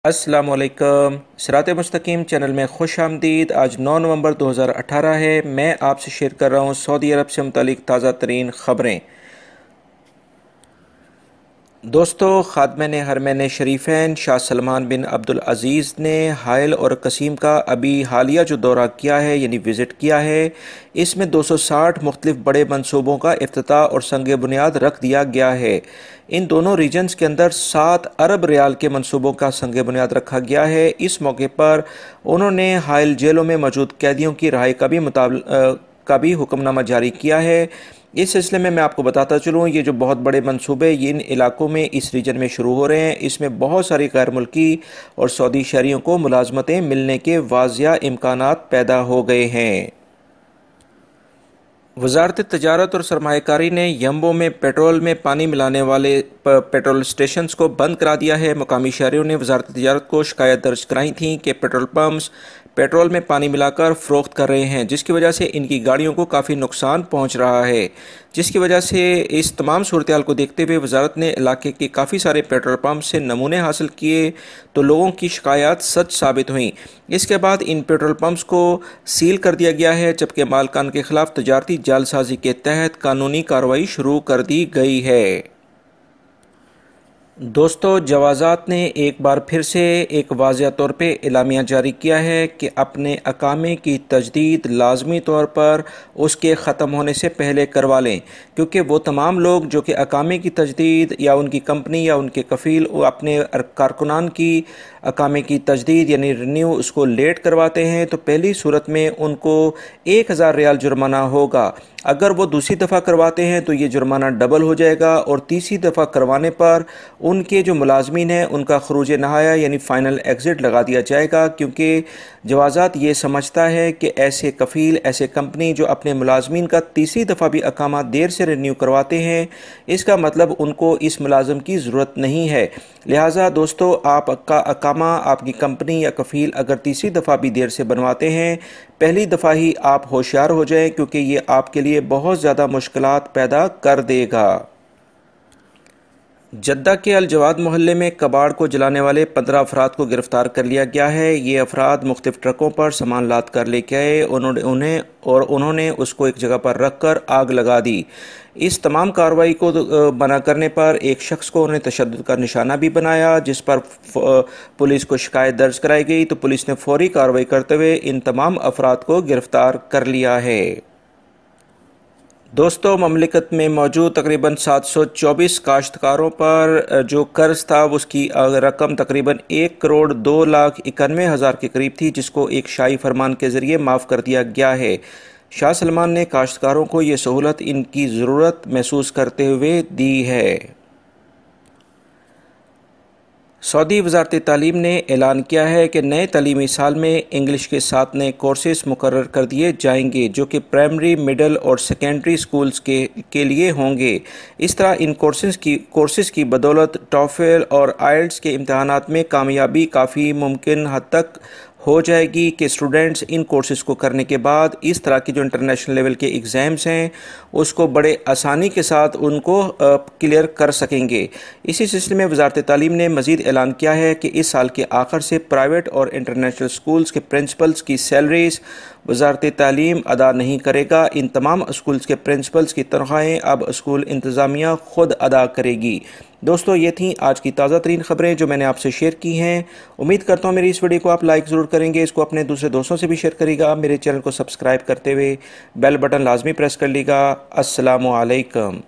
अस्सलामुअलैकुम। सिरात मुस्तकीम चैनल में खुश आमदीद। आज 9 नवंबर 2018 है। मैं आपसे शेयर कर रहा हूँ सऊदी अरब से मुतालिक ताज़ा तरीन ख़बरें। दोस्तों, ख़ादमैन हरमैन शरीफैन शाह सलमान बिन अब्दुल अज़ीज़ ने हाइल और कसीम का अभी हालिया जो दौरा किया है यानी विज़िट किया है, इसमें 260 मुख्तलिफ बड़े मनसूबों का इफ्तिताह और संग बुनियाद रख दिया गया है। इन दोनों रीजन्स के अंदर 7 अरब रियाल के मनसूबों का संग बुनियाद रखा गया है। इस मौके पर उन्होंने हाइल जेलों में मौजूद कैदियों की रहाई का भी हुक्मनामा जारी किया है। इस सिलसिले में मैं आपको बताता चलूँ, ये जो बहुत बड़े मंसूबे इन इलाकों में इस रीजन में शुरू हो रहे हैं, इसमें बहुत सारी गैर मुल्की और सऊदी शहरियों को मुलाजमतें मिलने के वाज़िया इम्कानात पैदा हो गए हैं। वजारत तजारत और सरमायाकारी ने यम्बो में पेट्रोल में पानी मिलाने वाले पेट्रोल स्टेशन को बंद करा दिया है। मकामी शहरियों ने वजारत तजारत को शिकायत दर्ज कराई थी कि पेट्रोल पंप्स पेट्रोल में पानी मिलाकर फ़रोख्त कर रहे हैं, जिसकी वजह से इनकी गाड़ियों को काफ़ी नुकसान पहुंच रहा है। जिसकी वजह से इस तमाम सूरत हाल को देखते हुए वजारत ने इलाके के काफ़ी सारे पेट्रोल पंप से नमूने हासिल किए, तो लोगों की शिकायत सच साबित हुई। इसके बाद इन पेट्रोल पंप्स को सील कर दिया गया है, जबकि मालकान के खिलाफ तजारती जालसाजी के तहत कानूनी कार्रवाई शुरू कर दी गई है। दोस्तों, जवाज़ात ने एक बार फिर से एक वाज़िया तौर पे एलामिया जारी किया है कि अपने अकामे की तजदीद लाजमी तौर पर उसके ख़त्म होने से पहले करवा लें, क्योंकि वो तमाम लोग जो कि अकामे की तजदीद या उनकी कंपनी या उनके कफ़ील अपने कारकुनान की अकामे की तजदीद यानी रिन्यू उसको लेट करवाते हैं, तो पहली सूरत में उनको 1000 रियाल जुर्माना होगा। अगर वो दूसरी दफ़ा करवाते हैं तो ये जुर्माना डबल हो जाएगा, और तीसरी दफ़ा करवाने पर उनके जो मुलाजमीन हैं उनका खरूज नहाया यानी फ़ाइनल एग्ज़िट लगा दिया जाएगा, क्योंकि जवाज़ात ये समझता है कि ऐसे कफ़ील ऐसे कंपनी जो अपने मुलाजमीन का तीसरी दफ़ा भी अकामा देर से रिन्यू करवाते हैं, इसका मतलब उनको इस मुलाजम की ज़रूरत नहीं है। लिहाजा दोस्तों, आपका अकामा आपकी कंपनी या कफ़ील अगर तीसरी दफ़ा भी देर से बनवाते हैं, पहली दफ़ा ही आप होशियार हो जाएं, क्योंकि ये आपके लिए बहुत ज़्यादा मुश्किलात पैदा कर देगा। जद्दा के अल जवाद मोहल्ले में कबाड़ को जलाने वाले 15 अफराद को गिरफ्तार कर लिया गया है। ये अफराद मुख्तलिफ ट्रकों पर सामान लाद कर लेके आए, उन्होंने उसको एक जगह पर रख कर आग लगा दी। इस तमाम कार्रवाई को बना करने पर एक शख्स को उन्हें तशद्दुद का निशाना भी बनाया, जिस पर पुलिस को शिकायत दर्ज कराई गई, तो पुलिस ने फौरी कार्रवाई करते हुए इन तमाम अफराद को गिरफ्तार कर लिया है। दोस्तों, ममलिकत में मौजूद तकरीबन 724 काश्तकारों पर जो कर्ज था उसकी रकम तकरीबन 1,02,91,000 के करीब थी, जिसको एक शाही फरमान के ज़रिए माफ़ कर दिया गया है। शाह सलमान ने काश्तकारों को ये सहूलत इनकी ज़रूरत महसूस करते हुए दी है। सऊदी वजारत तालीम ने ऐलान किया है कि नए तालीमी साल में इंग्लिश के 7 नए कोर्सेज़ मुकर्रर कर दिए जाएंगे, जो कि प्राइमरी, मिडल और सेकेंडरी स्कूल्स के लिए होंगे। इस तरह इन कोर्सेज़ की बदौलत टॉफल और आइल्ट्स के इम्तहानात में कामयाबी काफ़ी मुमकिन हद तक हो जाएगी कि स्टूडेंट्स इन कोर्सेज़ को करने के बाद इस तरह के जो इंटरनेशनल लेवल के एग्ज़ाम्स हैं उसको बड़े आसानी के साथ उनको क्लियर कर सकेंगे। इसी सिलसिले में वजारत तालीम ने मज़ीद ऐलान किया है कि इस साल के आखिर से प्राइवेट और इंटरनेशनल स्कूल्स के प्रिंसिपल्स की सैलरीज़ वजारत तालीम अदा नहीं करेगा। इन तमाम स्कूल्स के प्रिंसिपल्स की तनख्वाहें अब स्कूल इंतज़ामिया ख़ुद अदा करेगी। दोस्तों, ये थी आज की ताज़ा तरीन ख़बरें जो मैंने आपसे शेयर की हैं। उम्मीद करता हूँ मेरी इस वीडियो को आप लाइक ज़रूर करेंगे, इसको अपने दूसरे दोस्तों से भी शेयर करिएगा। मेरे चैनल को सब्सक्राइब करते हुए बेल बटन लाजमी प्रेस कर लीजिएगा। अस्सलामु अलैकुम।